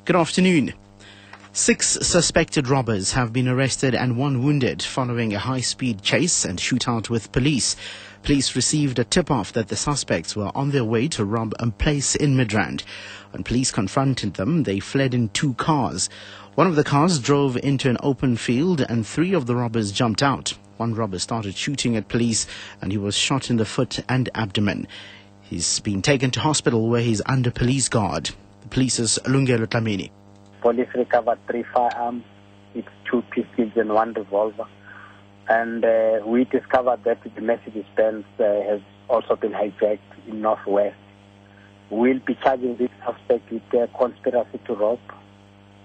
Good afternoon. 6 suspected robbers have been arrested and 1 wounded following a high-speed chase and shootout with police. Police received a tip-off that the suspects were on their way to rob a place in Midrand. When police confronted them, they fled in 2 cars. One of the cars drove into an open field and 3 of the robbers jumped out. 1 robber started shooting at police and he was shot in the foot and abdomen. He's been taken to hospital where he's under police guard. The police's Lungelo Tlamini. Police recovered 3 firearms, it's 2 pistols and 1 revolver. And we discovered that the Mercedes-Benz has also been hijacked in Northwest. We'll be charging this suspect with conspiracy to rob,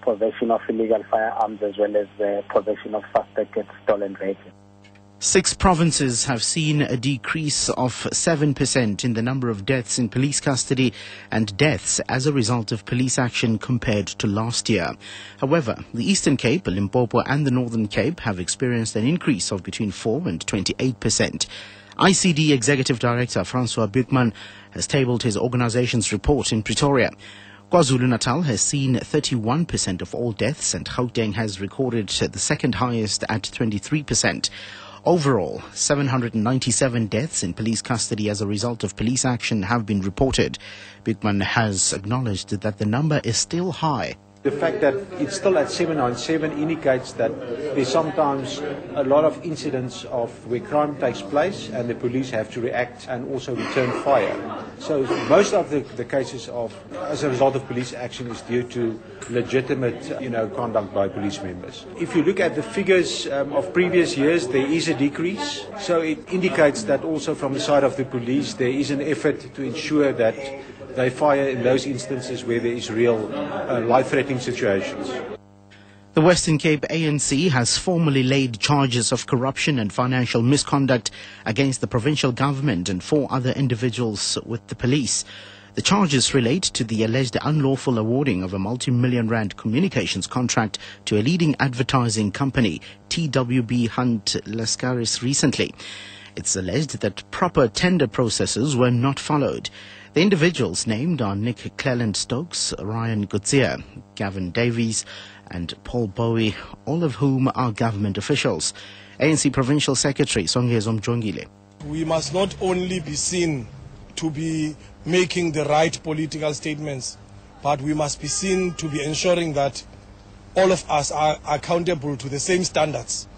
possession of illegal firearms, as well as possession of suspected stolen vehicles. 6 provinces have seen a decrease of 7% in the number of deaths in police custody and deaths as a result of police action compared to last year. However, the Eastern Cape, Limpopo and the Northern Cape have experienced an increase of between 4 and 28%. ICD Executive Director Francois Buchmann has tabled his organization's report in Pretoria. KwaZulu-Natal has seen 31% of all deaths and Gauteng has recorded the second highest at 23%. Overall, 797 deaths in police custody as a result of police action have been reported. Buchmann has acknowledged that the number is still high. The fact that it's still at 797 indicates that there's sometimes a lot of incidents of where crime takes place and the police have to react and also return fire. So most of the cases as a result of police action is due to legitimate conduct by police members. If you look at the figures of previous years, there is a decrease. So it indicates that also from the side of the police there is an effort to ensure that they fire in those instances where there is real life-threatening situations. The Western Cape ANC has formally laid charges of corruption and financial misconduct against the provincial government and 4 other individuals with the police. The charges relate to the alleged unlawful awarding of a multi-million rand communications contract to a leading advertising company, TWB Hunt Lascaris, recently. It's alleged that proper tender processes were not followed. The individuals named are Nick Cleland-Stokes, Ryan Gutsier, Gavin Davies and Paul Bowie, all of whom are government officials. ANC Provincial Secretary Songezo Mjongile. We must not only be seen to be making the right political statements, but we must be seen to be ensuring that all of us are accountable to the same standards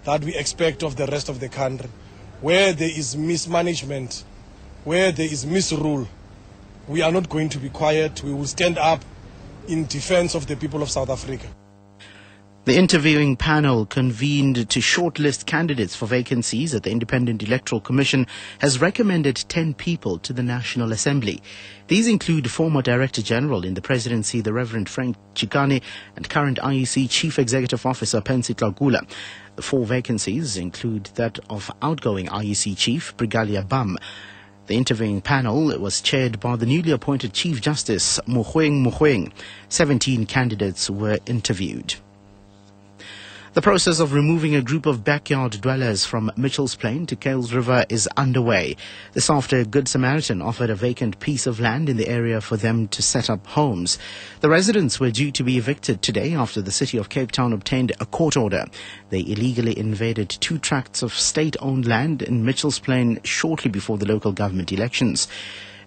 that we expect of the rest of the country. Where there is mismanagement, where there is misrule, we are not going to be quiet. We will stand up in defense of the people of South Africa. The interviewing panel convened to shortlist candidates for vacancies at the Independent Electoral Commission has recommended 10 people to the National Assembly. These include former Director General in the Presidency, the Reverend Frank Chikane, and current IEC Chief Executive Officer Pensi Tlakula. The 4 vacancies include that of outgoing IEC Chief Brigalia Bam. The interviewing panel was chaired by the newly appointed Chief Justice Mogoeng. 17 candidates were interviewed. The process of removing a group of backyard dwellers from Mitchell's Plain to Kales River is underway. This after a Good Samaritan offered a vacant piece of land in the area for them to set up homes. The residents were due to be evicted today after the city of Cape Town obtained a court order. They illegally invaded 2 tracts of state-owned land in Mitchell's Plain shortly before the local government elections.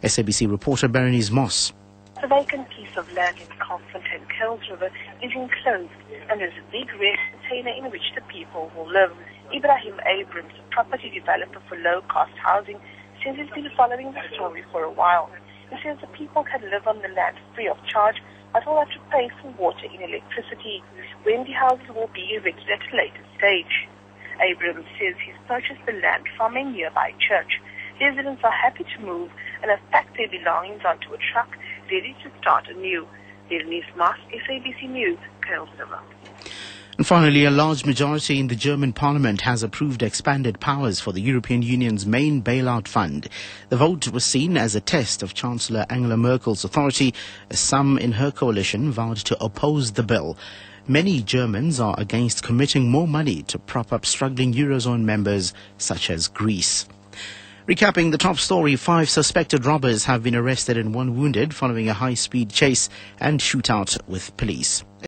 SABC reporter Berenice Moss. The vacant piece of land in Kaalfontein, Kales River, is enclosed and there's a big red container in which the people will live. Ibrahim Abrams, a property developer for low-cost housing, says he's been following the story for a while. He says the people can live on the land free of charge, but will have to pay for water and electricity when the houses will be evicted at a later stage. Abrams says he's purchased the land from a nearby church. Residents are happy to move and have packed their belongings onto a truck ready to start anew. Berenice Moss, SABC News, Kales River. And finally, a large majority in the German parliament has approved expanded powers for the European Union's main bailout fund. The vote was seen as a test of Chancellor Angela Merkel's authority, as some in her coalition vowed to oppose the bill. Many Germans are against committing more money to prop up struggling Eurozone members such as Greece. Recapping the top story, 5 suspected robbers have been arrested and 1 wounded following a high-speed chase and shootout with police.